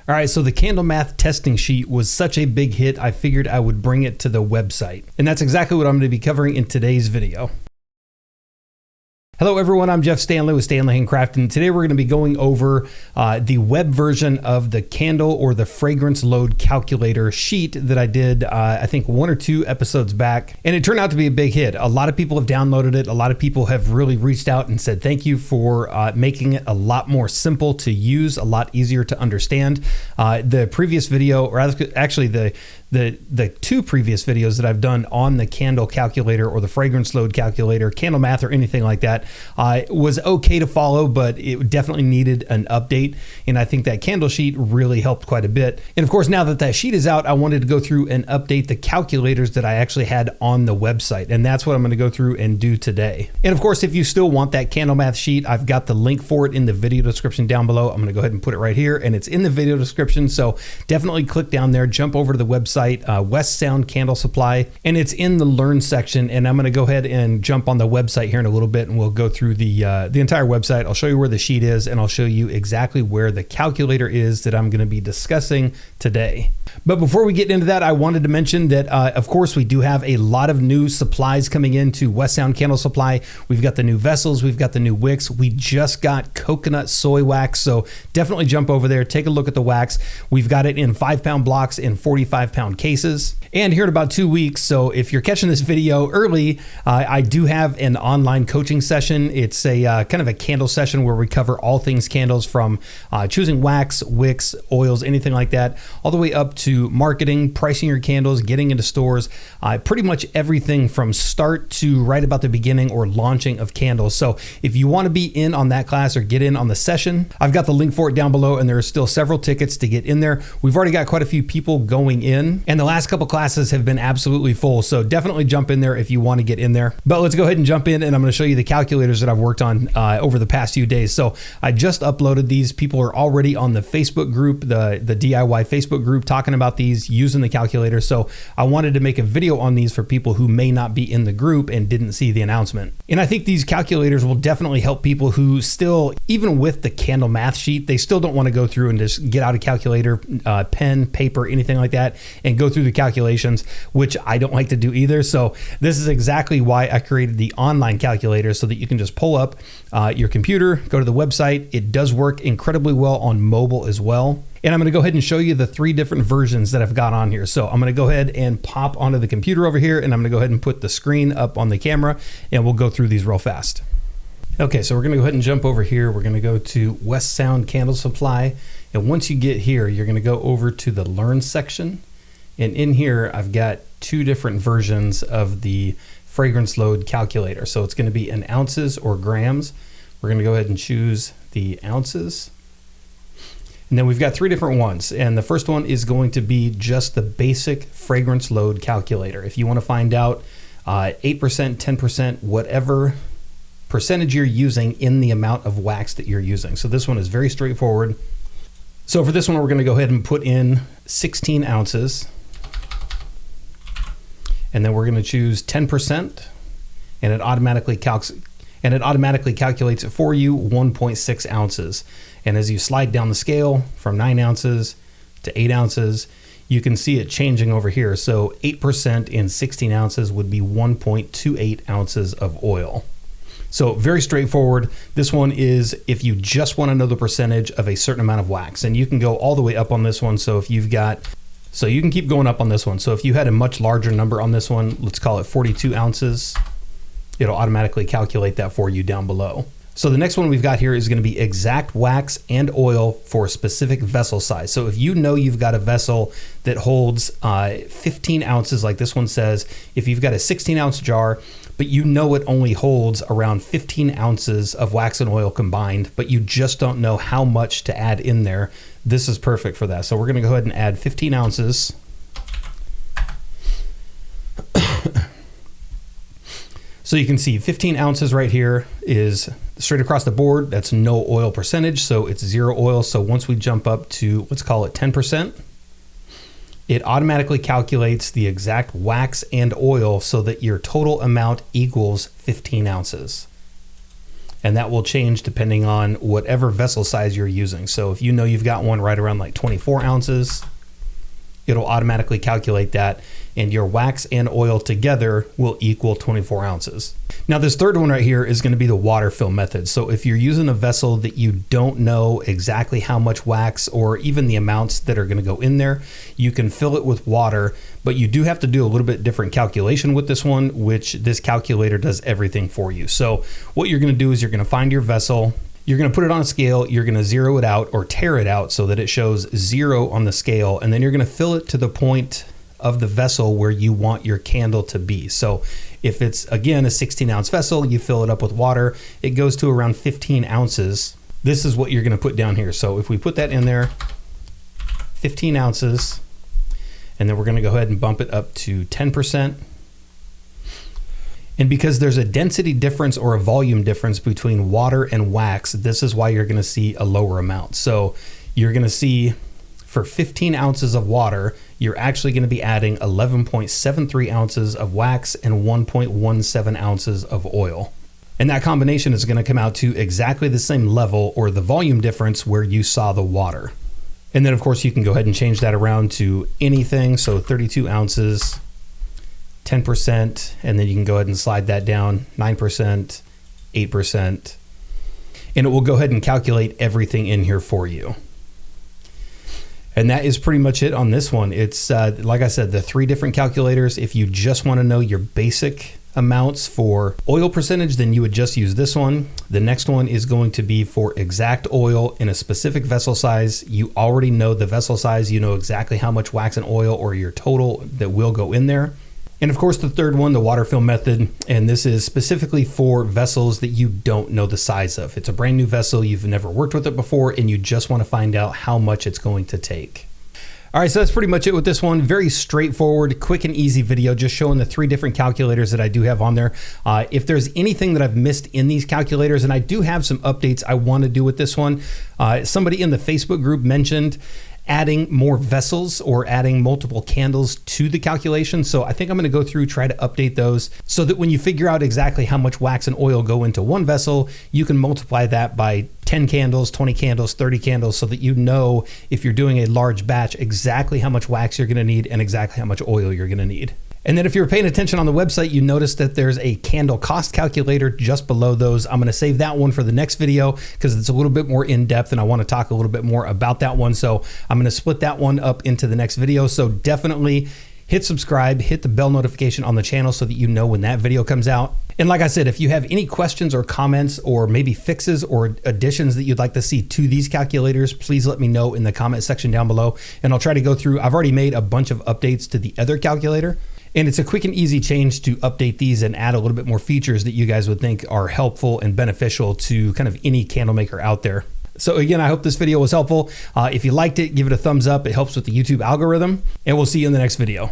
All right, so the candle math testing sheet was such a big hit, I figured I would bring it to the website. And that's exactly what I'm going to be covering in today's video. Hello everyone, I'm Jeff Standley with Standley and Craft, and today we're going to be going over the web version of the candle or the fragrance load calculator sheet that I did, I think 1 or 2 episodes back, and it turned out to be a big hit. A lot of people have downloaded it. A lot of people have really reached out and said thank you for making it a lot more simple to use, a lot easier to understand. The previous video, or actually the 2 previous videos that I've done on the candle calculator or the fragrance load calculator, candle math or anything like that, was okay to follow, but it definitely needed an update. And I think that candle sheet really helped quite a bit. And of course, now that that sheet is out, I wanted to go through and update the calculators that I actually had on the website. And that's what I'm going to go through and do today. And of course, if you still want that candle math sheet, I've got the link for it in the video description down below. I'm going to go ahead and put it right here, and it's in the video description. So definitely click down there, jump over to the website, West Sound Candle Supply, and it's in the Learn section. And I'm going to go ahead and jump on the website here in a little bit, and we'll go through the entire website. I'll show you where the sheet is, and I'll show you exactly where the calculator is that I'm going to be discussing today. But before we get into that, I wanted to mention that, of course, we do have a lot of new supplies coming into West Sound Candle Supply. We've got the new vessels, we've got the new wicks. We just got coconut soy wax, so definitely jump over there, take a look at the wax. We've got it in 5-pound blocks and 45-pound cases. And here in about 2 weeks, so if you're catching this video early, I do have an online coaching session. It's a kind of a candle session where we cover all things candles, from choosing wax, wicks, oils, anything like that, all the way up to marketing, pricing your candles, getting into stores, pretty much everything from start to right about the beginning or launching of candles. So if you want to be in on that class or get in on the session, I've got the link for it down below, and there are still several tickets to get in there. We've already got quite a few people going in, and the last couple classes have been absolutely full. So definitely jump in there if you want to get in there. But let's go ahead and jump in, and I'm going to show you the calculators that I've worked on over the past few days. So I just uploaded these. People are already on the Facebook group, the DIY Facebook group, talking about these, using the calculator. So I wanted to make a video on these for people who may not be in the group and didn't see the announcement. And I think these calculators will definitely help people who still, even with the candle math sheet, they still don't want to go through and just get out a calculator, pen, paper, anything like that, and go through the calculations, which I don't like to do either. So this is exactly why I created the online calculator, so that you can just pull up your computer, go to the website. It does work incredibly well on mobile as well. And I'm going to go ahead and show you the 3 different versions that I've got on here. So I'm going to go ahead and pop onto the computer over here, and I'm going to go ahead and put the screen up on the camera, and we'll go through these real fast. Okay, so we're going to go ahead and jump over here. We're going to go to West Sound Candle Supply. And once you get here, you're going to go over to the Learn section. And in here, I've got 2 different versions of the fragrance load calculator. So it's going to be in ounces or grams. We're going to go ahead and choose the ounces. And then we've got 3 different ones. And the first one is going to be just the basic fragrance load calculator. If you want to find out 8%, 10%, whatever percentage you're using in the amount of wax that you're using. So this one is very straightforward. So for this one, we're going to go ahead and put in 16 ounces. And then we're going to choose 10%, and it automatically calculates it for you, 1.6 ounces. And as you slide down the scale from 9 ounces to 8 ounces, you can see it changing over here. So 8% in 16 ounces would be 1.28 ounces of oil. So very straightforward. This one is if you just want to know the percentage of a certain amount of wax, and you can go all the way up on this one. So if you've got, so you can keep going up on this one. So if you had a much larger number on this one, let's call it 42 ounces, it'll automatically calculate that for you down below. So the next one we've got here is going to be exact wax and oil for a specific vessel size. So if you know you've got a vessel that holds 15 ounces, like this one says, if you've got a 16-ounce jar, but you know it only holds around 15 ounces of wax and oil combined, but you just don't know how much to add in there, this is perfect for that. So we're going to go ahead and add 15 ounces. So you can see 15 ounces right here is straight across the board. That's no oil percentage, so it's 0 oil. So once we jump up to, let's call it 10%, it automatically calculates the exact wax and oil so that your total amount equals 15 ounces. and that will change depending on whatever vessel size you're using. So if you know you've got one right around like 24 ounces, it'll automatically calculate that, and your wax and oil together will equal 24 ounces. Now this third one right here is going to be the water fill method. So if you're using a vessel that you don't know exactly how much wax or even the amounts that are going to go in there, you can fill it with water, but you do have to do a little bit different calculation with this one, which this calculator does everything for you. So what you're going to do is you're going to find your vessel, you're going to put it on a scale, you're going to zero it out or tear it out so that it shows 0 on the scale, and then you're going to fill it to the point of the vessel where you want your candle to be. So if it's, again, a 16-ounce vessel, you fill it up with water, it goes to around 15 ounces. This is what you're going to put down here. So if we put that in there, 15 ounces, and then we're going to go ahead and bump it up to 10%. And because there's a density difference or a volume difference between water and wax, this is why you're going to see a lower amount. So you're going to see for 15 ounces of water, you're actually going to be adding 11.73 ounces of wax and 1.17 ounces of oil. And that combination is going to come out to exactly the same level or the volume difference where you saw the water. And then of course you can go ahead and change that around to anything. So 32 ounces, 10%, and then you can go ahead and slide that down, 9%, 8%, and it will go ahead and calculate everything in here for you. And that is pretty much it on this one. It's like I said, the 3 different calculators. If you just want to know your basic amounts for oil percentage, then you would just use this one. The next one is going to be for exact oil in a specific vessel size. You already know the vessel size. You know exactly how much wax and oil or your total that will go in there. And of course, the third one, the water fill method, and this is specifically for vessels that you don't know the size of. It's a brand new vessel, you've never worked with it before, and you just want to find out how much it's going to take. All right, so that's pretty much it with this one. Very straightforward, quick and easy video, just showing the 3 different calculators that I do have on there. If there's anything that I've missed in these calculators, and I do have some updates I want to do with this one. Somebody in the Facebook group mentioned adding more vessels or adding multiple candles to the calculation. So I think I'm going to go through, try to update those so that when you figure out exactly how much wax and oil go into one vessel, you can multiply that by 10 candles, 20 candles, 30 candles, so that you know if you're doing a large batch exactly how much wax you're going to need and exactly how much oil you're going to need. And then if you're paying attention on the website, you notice that there's a candle cost calculator just below those. I'm going to save that one for the next video because it's a little bit more in depth and I want to talk a little bit more about that one. So I'm going to split that one up into the next video. So definitely hit subscribe, hit the bell notification on the channel so that you know when that video comes out. And like I said, if you have any questions or comments or maybe fixes or additions that you'd like to see to these calculators, please let me know in the comment section down below. And I'll try to go through, I've already made a bunch of updates to the other calculator. And it's a quick and easy change to update these and add a little bit more features that you guys would think are helpful and beneficial to kind of any candle maker out there. So again, I hope this video was helpful. If you liked it, give it a thumbs up. It helps with the YouTube algorithm, and we'll see you in the next video.